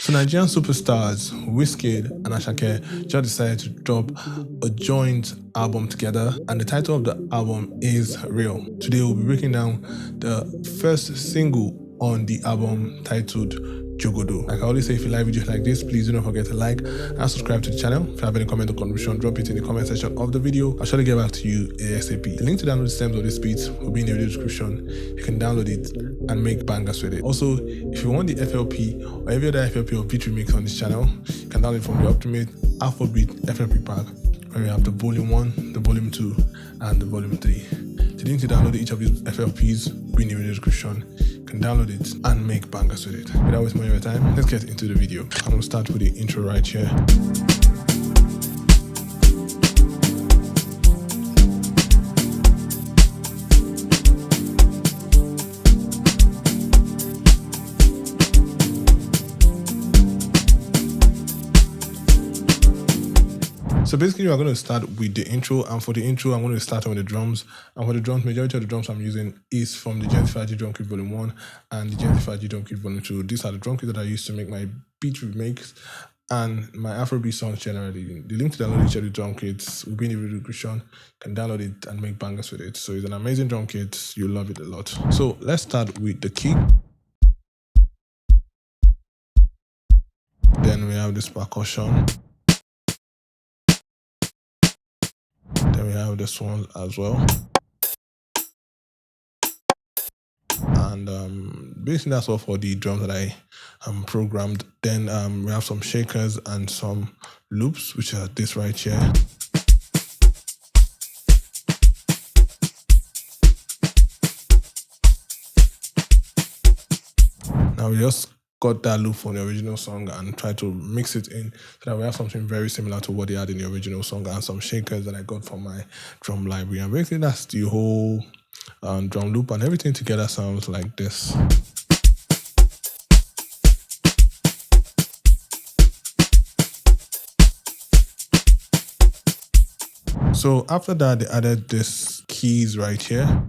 So Nigerian superstars Wizkid and Asake just decided to drop a joint album together, and the title of the album is Real. Today we'll be breaking down the first single on the album titled Jogodo. Like I always say, if you like videos like this, please do not forget to like and subscribe to the channel. If you have any comment or contribution, drop it in the comment section of the video. I'll surely get back to you ASAP. The link to download the stems of this beat will be in the video description. You can download it and make bangers with it. Also, if you want the FLP or every other FLP or beat remix on this channel, you can download it from the Ultimate Afrobeat FLP pack, where we have the volume 1, the volume 2, and the volume 3. The link to download each of these FLPs will be in the video description. You can download it and make bangers with it. Without wasting more of your time, let's get into the video. I'm going to start with the intro right here. So basically, we're going to start with the intro, and for the intro, I'm going to start with the drums. And for the drums, majority of the drums I'm using is from the Gentify Drum Kit Volume 1 and the Gentify Drum Kit Volume 2. These are the drum kits that I use to make my beat remakes and my Afrobeat songs generally. The link to download each of the drum kits will be in the video description. You can download it and make bangers with it. So it's an amazing drum kit. You'll love it a lot. So let's start with the kick. Then we have this percussion. Then we have this one as well. And basically that's all for the drums that I programmed. Then we have some shakers and some loops, which are this right here. Now we just got that loop from the original song and try to mix it in so that we have something very similar to what they had in the original song, and some shakers that I got from my drum library. And basically that's the whole drum loop, and everything together sounds like this. So after that, they added this keys right here.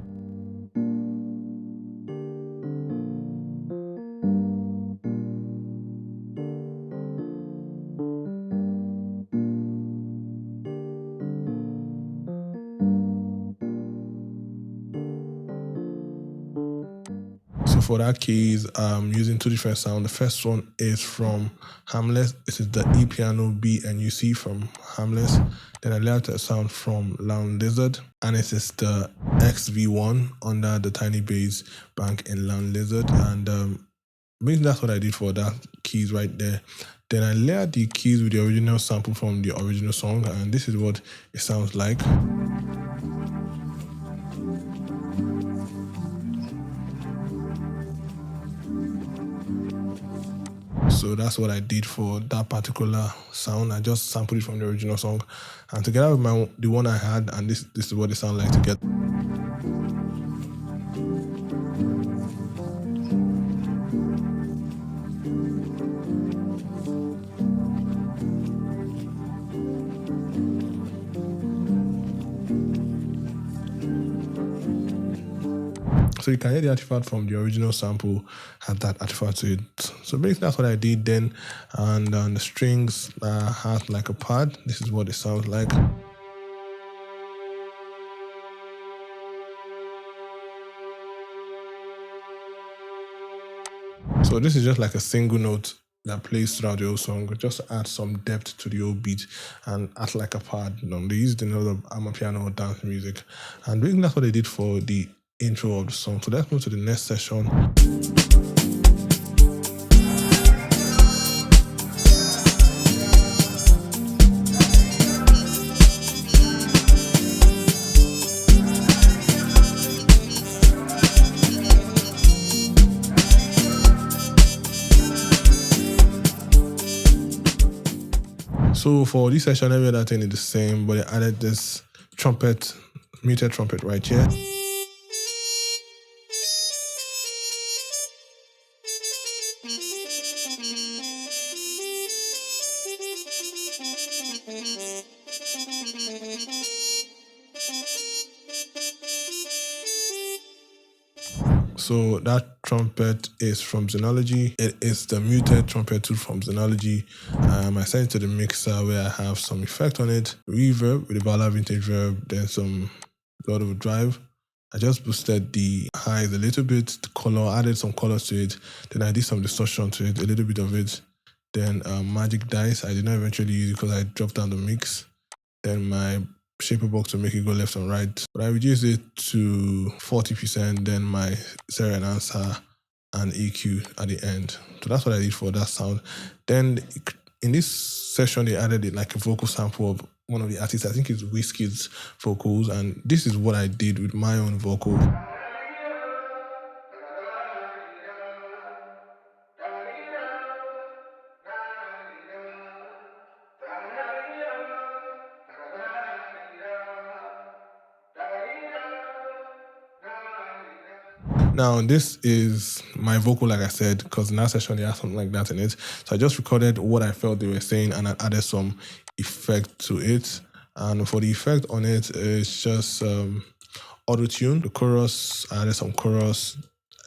So for that keys, I'm using two different sounds. The first one is from Harmless. This is the E piano B and you see from Harmless. Then I layered a sound from Lounge Lizard, and this is the XV1 under the tiny bass bank in Lounge Lizard. And basically that's what I did for that keys right there. Then I layered the keys with the original sample from the original song, and this is what it sounds like. So that's what I did for that particular sound. I just sampled it from the original song, and together with the one I had, and this is what it sounds like together. So you can hear the artifact from the original sample, had that artifact to it. So basically that's what I did then. And the strings have like a pad. This is what it sounds like. So this is just like a single note that plays throughout the whole song, just to add some depth to the whole beat and act like a pad. They used another amapiano or dance music. And basically that's what they did for the intro of the song. So let's move to the next session. So for this session, every other thing is the same, but I added this trumpet, muted trumpet right here. So that trumpet is from Xenology. It is the muted trumpet tool from Xenology. I sent it to the mixer where I have some effect on it, reverb with the Vala Vintage Verb, then some lot of drive. I just boosted the highs a little bit, the color, added some colors to it. Then I did some distortion to it, a little bit of it. Then Magic Dice, I did not eventually use it because I dropped down the mix. Then my shaper box to make it go left and right. But I reduced it to 40%, then my stereo enhancer and EQ at the end. So that's what I did for that sound. Then in this session, they added it like a vocal sample of one of the artists. I think it's Wizkid's vocals, and this is what I did with my own vocal. Now, this is my vocal, like I said, because in that session they had something like that in it. So I just recorded what I felt they were saying and I added some effect to it. And for the effect on it, it's just auto-tune. The chorus, I added some chorus,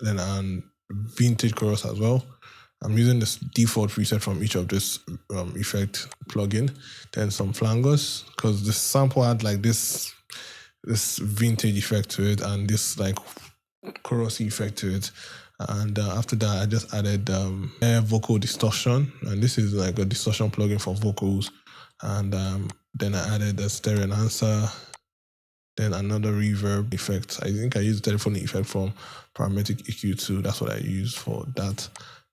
then vintage chorus as well. I'm using this default preset from each of this effect plugin. Then some flangers, because the sample had like this vintage effect to it and this like chorus effect to it. And after that, I just added air vocal distortion, and this is like a distortion plugin for vocals. And then I added a stereo enhancer, then another reverb effect. I think I used telephone effect from Parametric EQ2. That's what I used for that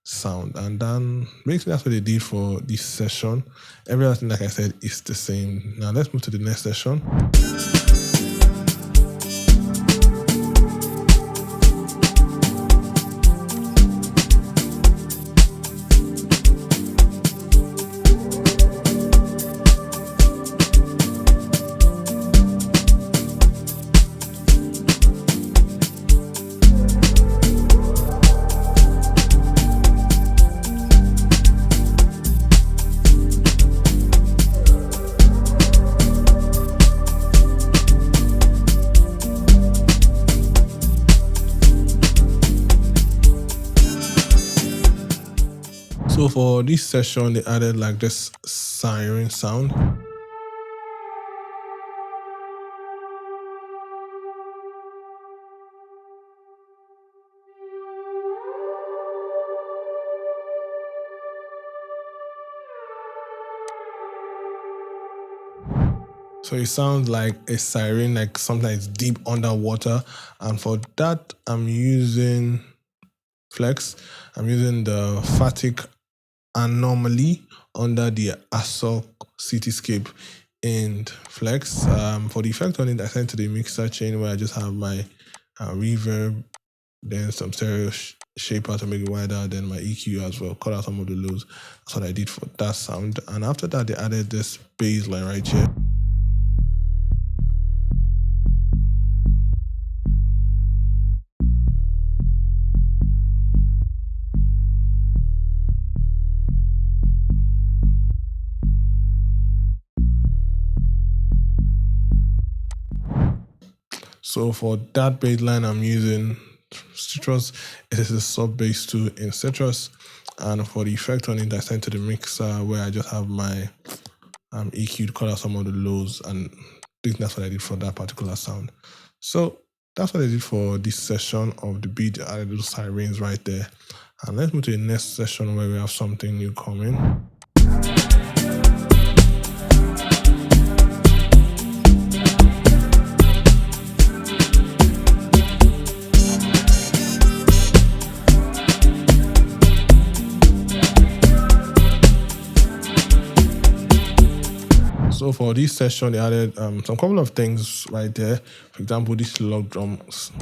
sound. And then basically that's what they did for this session. Every other thing, like I said, is the same. Now let's move to the next session. So for this session, they added like this siren sound. So it sounds like a siren, like sometimes deep underwater. And for that, I'm using Flex. I'm using the Fatic Anomaly under the Asake Cityscape in Flex. For the effect on it, I sent to the mixer chain where I just have my reverb, then some stereo shaper to make it wider, then my EQ as well, cut out some of the lows. That's what I did for that sound. And after that, they added this bass line right here. So for that bass line, I'm using Citrus. It is a sub bass 2 in Citrus. And for the effect on it, I sent to the mixer where I just have my EQ to cut out some of the lows, and I think that's what I did for that particular sound. So that's what I did for this session of the beat. I added those sirens right there. And let's move to the next session where we have something new coming. So for this session, they added some couple of things right there. For example, these log drums.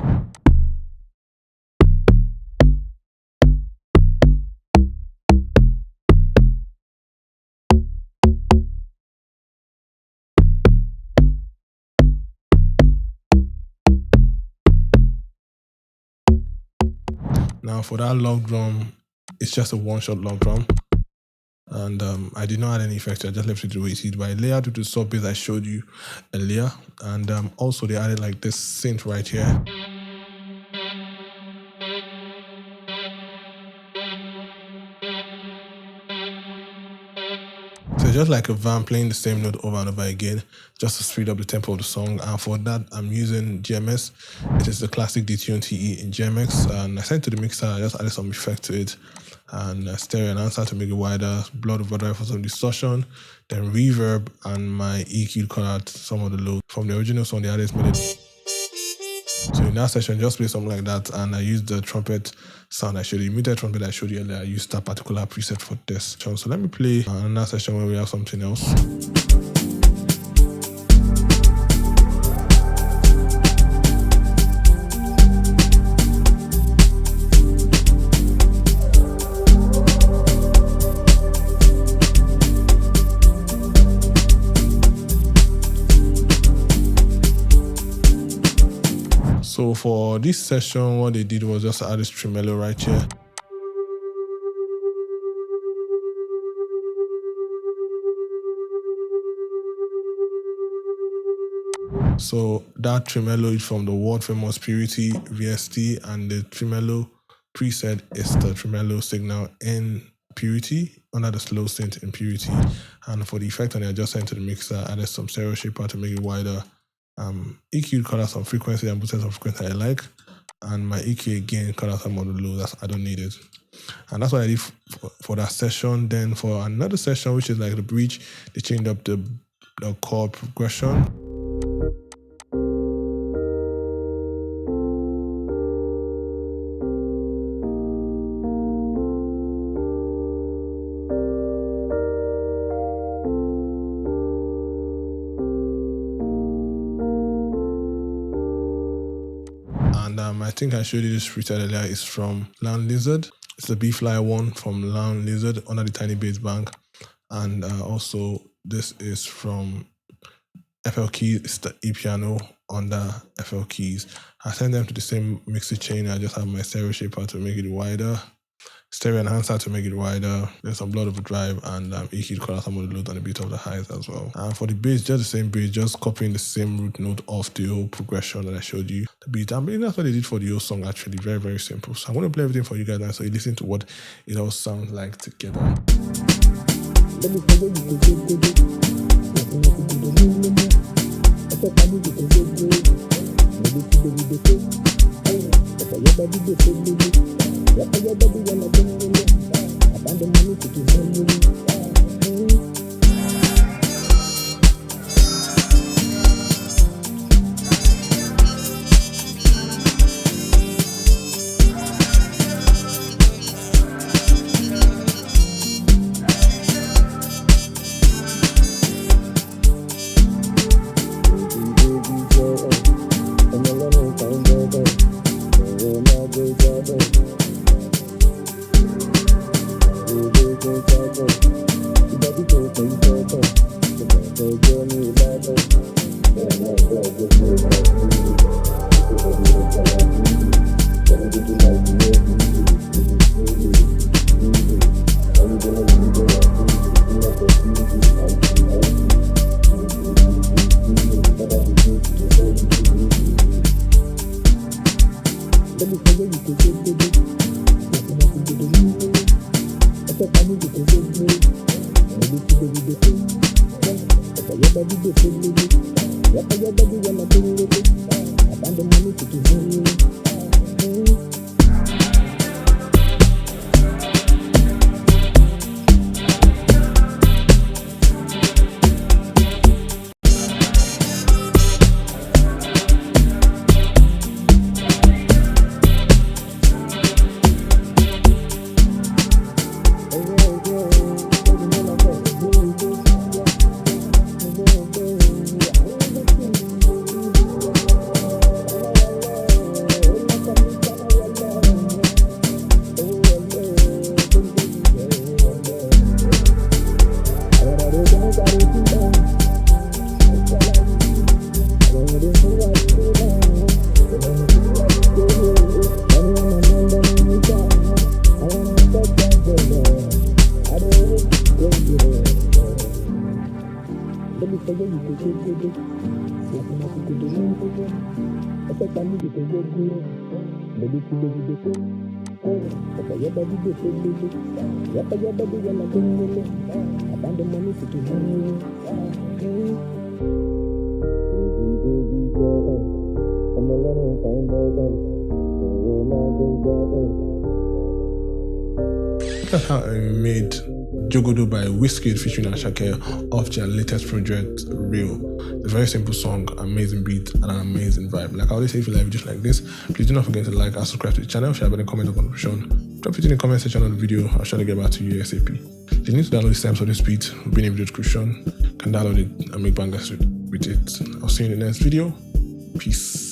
Now for that log drum, it's just a one-shot log drum. And I did not add any effects, I just left it the way it is. But I layered with the sub bass I showed you earlier. And also they added like this synth right here. So it's just like a van playing the same note over and over again, just to speed up the tempo of the song. And for that, I'm using GMS. It is the classic detune TE in GMX. And I sent it to the mixer, I just added some effect to it, and stereo enhancer to make it wider, blood overdrive for some distortion, then reverb, and my EQ cut out some of the low. From the original song, they added melody. So in that session, just play something like that, and I used the trumpet sound I showed you, muted trumpet I showed you earlier. I used that particular preset for this. So let me play another session where we have something else. So for this session, what they did was just add this tremolo right here. So that tremolo is from the world famous Purity VST, and the tremolo preset is the tremolo signal in Purity under the slow synth in Purity. And for the effect on it, I just sent to the mixer, added some stereo shaper to make it wider. EQ cut out some frequency and boosted some frequency I like, and my EQ again cut out some of the low I don't need it. And that's what I did for that session. Then for another session, which is like the bridge, they changed up the chord progression. And I think I showed you this preset earlier. It's from Land Lizard. It's the B-Fly one from Land Lizard under the Tiny Bass Bank. And also this is from FL Keys. It's the E-Piano under FL Keys. I send them to the same mixer chain. I just have my stereo shaper to make it wider, stereo enhancer to make it wider, there's some blood overdrive, and EQ cut out some of the lows and a bit of the highs as well. And for the bass, just the same bass, just copying the same root note of the whole progression that I showed you. The beat, I mean, that's what they did for the whole song actually, very, very simple. So I'm going to play everything for you guys now so you listen to what it all sounds like together. That's how I made Jogodo by Wizkid featuring Asake off their latest project, Real. It's a very simple song, amazing beat, and an amazing vibe. Like I always say, if you like videos like this, please do not forget to like and subscribe to the channel. If you have any comment or contribution, drop it in the comment section of the video. I'll try to get back to you ASAP. If you need to download the stems of this beat, will be in the video description. You can download it and make bangers with it. I'll see you in the next video. Peace.